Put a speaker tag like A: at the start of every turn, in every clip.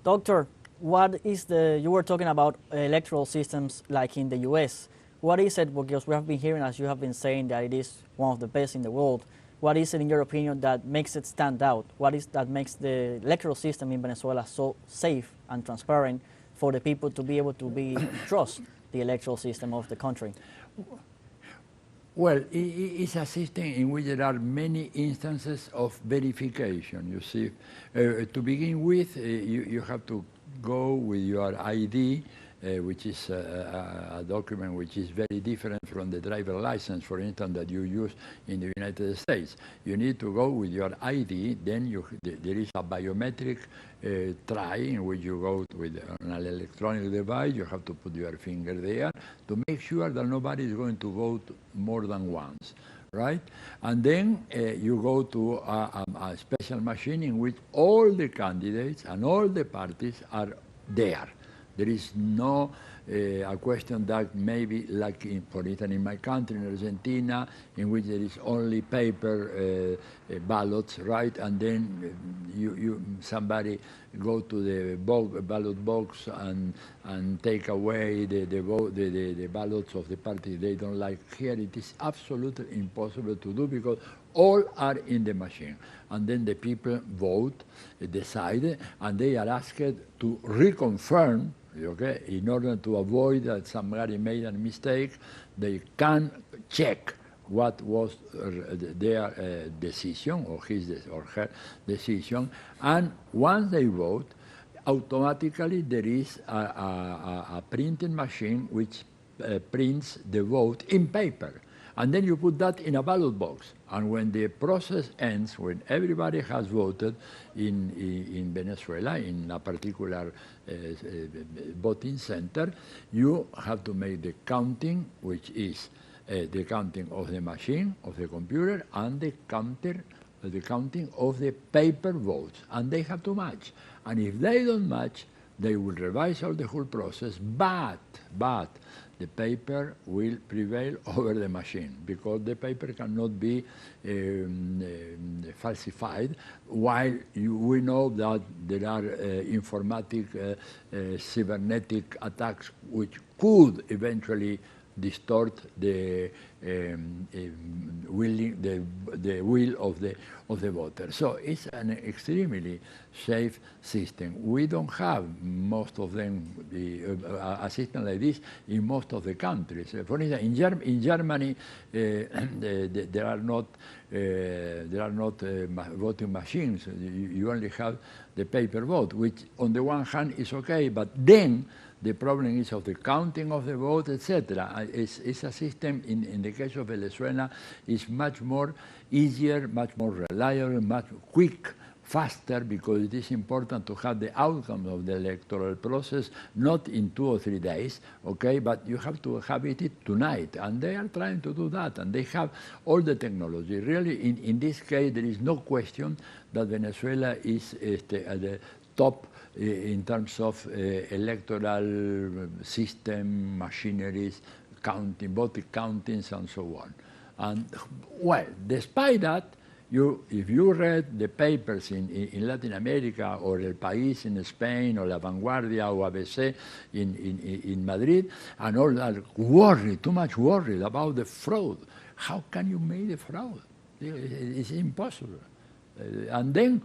A: Doctor, you were talking about electoral systems like in the US. What is it, because we have been hearing, as you have been saying, that it is one of the best in the world. What is it, in your opinion, that makes it stand out? What is that makes the electoral system in Venezuela so safe and transparent for the people to be able to trust the electoral system of the country?
B: Well, it's a system in which there are many instances of verification, you see. To begin with, you have to go with your ID, which is a document which is very different from the driver license, for instance, that you use in the United States. You need to go with your ID, then there is a biometric try in which you go with an electronic device. You have to put your finger there to make sure that nobody is going to vote more than once, right? And then you go to a special machine in which all the candidates and all the parties are there. There is no a question that maybe, like for instance in my country, in Argentina, in which there is only paper ballots, right? And then somebody go to the ballot box and take away the ballots of the party they don't like. Here it is absolutely impossible to do because all are in the machine. And then the people vote, decide, and they are asked to reconfirm. Okay, in order to avoid that somebody made a mistake, they can check what was their decision or his or her decision, and once they vote, automatically there is a printing machine which prints the vote in paper. And then you put that in a ballot box. And when the process ends, when everybody has voted in Venezuela, in a particular voting center, you have to make the counting, which is the counting of the machine, of the computer, and the counting of the paper votes. And they have to match. And if they don't match, they will revise all the whole process, but the paper will prevail over the machine because the paper cannot be falsified, while we know that there are informatic, cybernetic attacks which could eventually distort the will of the voter. So it's an extremely safe system. We don't have most of them a system like this in most of the countries. For instance, in Germany, there are not voting machines. You only have the paper vote, which on the one hand is okay, but then the problem is of the counting of the vote, etc. It's a system, in the case of Venezuela, is much more easier, much more reliable, much quick, faster, because it is important to have the outcome of the electoral process, not in 2 or 3 days, okay, but you have to have it tonight, and they are trying to do that, and they have all the technology. Really, in this case, there is no question that Venezuela is at the top in terms of electoral system, machineries, counting, voting countings, and so on. And, well, despite that, if you read the papers in Latin America, or El País in Spain, or La Vanguardia, or ABC in Madrid, and all that, too much worried about the fraud. How can you make a fraud? It's impossible. And then,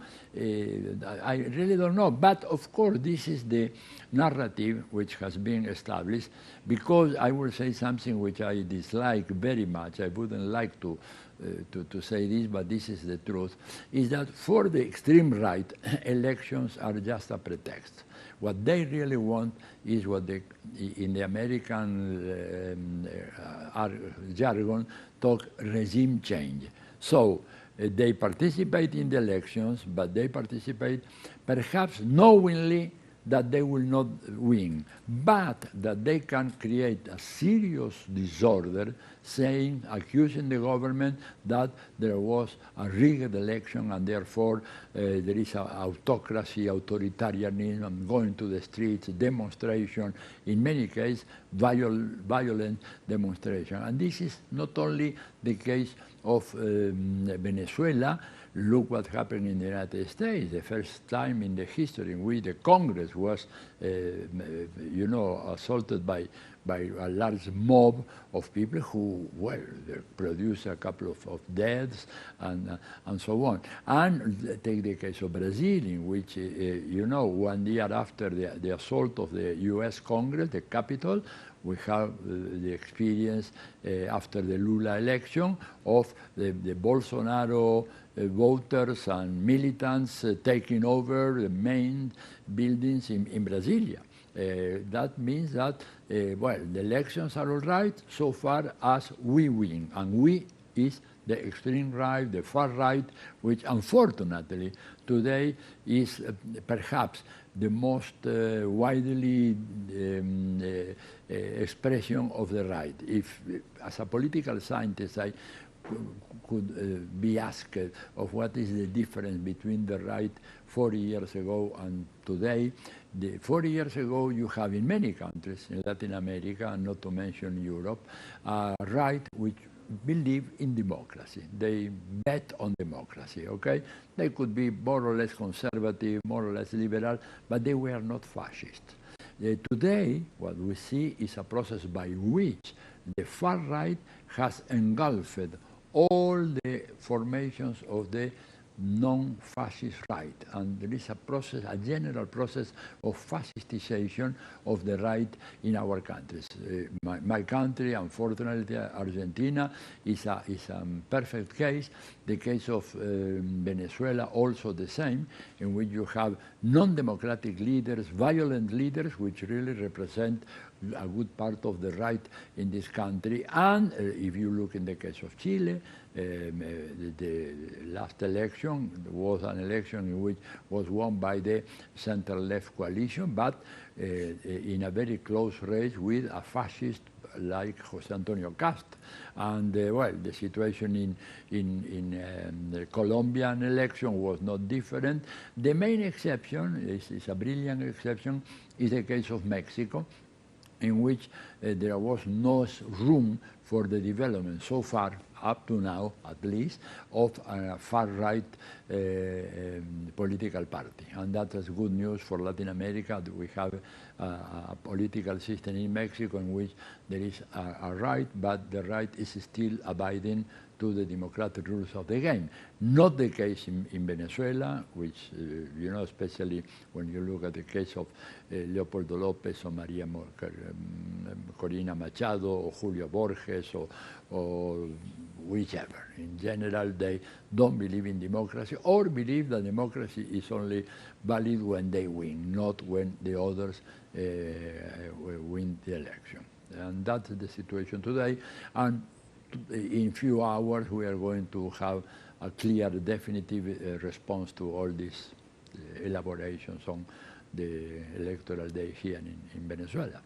B: I really don't know. But, of course, this is the narrative which has been established, because I will say something which I dislike very much. I wouldn't like to say this, but this is the truth, is that for the extreme right, elections are just a pretext. What they really want is what they, in the American jargon, talk regime change. So, they participate in the elections, but they participate perhaps knowingly that they will not win, but that they can create a serious disorder, accusing the government that there was a rigged election, and therefore there is an autocracy, authoritarianism, going to the streets, demonstration, in many cases violent demonstration. And this is not only the case of Venezuela. look what happened in the United States, the first time in the history in which the Congress was, assaulted by a large mob of people who, well, produced a couple of deaths and so on. And take the case of Brazil, in which, 1 year after the assault of the U.S. Congress, the Capitol, we have the experience after the Lula election of the Bolsonaro voters and militants taking over the main buildings in Brasilia. That means that, well, the elections are all right so far as we win, and we is the extreme right, the far right, which unfortunately today is perhaps the most widely expression of the right. If, as a political scientist, I could be asked of what is the difference between the right 40 years ago and today, 40 years ago you have in many countries in Latin America, and not to mention Europe, a right which believe in democracy. They bet on democracy, okay? They could be more or less conservative, more or less liberal, but they were not fascist. Today, what we see is a process by which the far right has engulfed all the formations of the non-fascist right, and there is a process, a general process of fascistization of the right in our countries. My country, unfortunately, Argentina, is a perfect case. The case of Venezuela, also the same, in which you have non-democratic leaders, violent leaders, which really represent a good part of the right in this country. And if you look in the case of Chile, the last election was an election in which was won by the center-left coalition, but in a very close race with a fascist like José Antonio Cast. And well, the situation in the Colombian election was not different. The main exception, is a brilliant exception, is the case of Mexico, in which there was no room for the development so far, up to now at least, of a far-right political party. And that is good news for Latin America, that we have a political system in Mexico in which there is a right, but the right is still abiding to the democratic rules of the game. Not the case in Venezuela, which, especially when you look at the case of Leopoldo López or Maria Corina Machado or Julio Borges or whichever. In general, they don't believe in democracy, or believe that democracy is only valid when they win, not when the others win the election. And that's the situation today. And in few hours, we are going to have a clear, definitive response to all these elaborations on the electoral day here in Venezuela.